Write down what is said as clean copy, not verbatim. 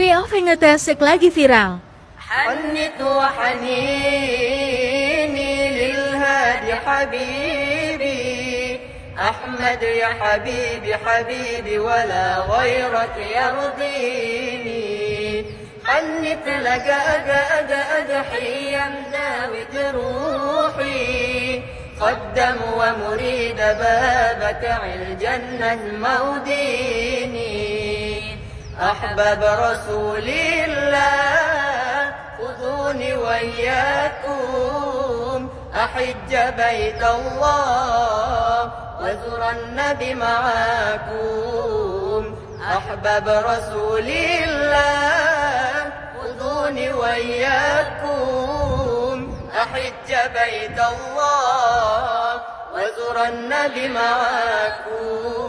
POV ngetasek lagi viral. حنت وحنيني للهادي حبيبي أحمد يا حبيبي حبيبي ولا غيرك يرضيني حنت لك أدحيا داوت روحي قدم ومريد بابك الجنة موديني أحباب رسول الله خذوني وإياكم أحج بيت الله وزر النبي معاكم أحباب رسول الله خذوني وإياكم أحج بيت الله وزر النبي معاكم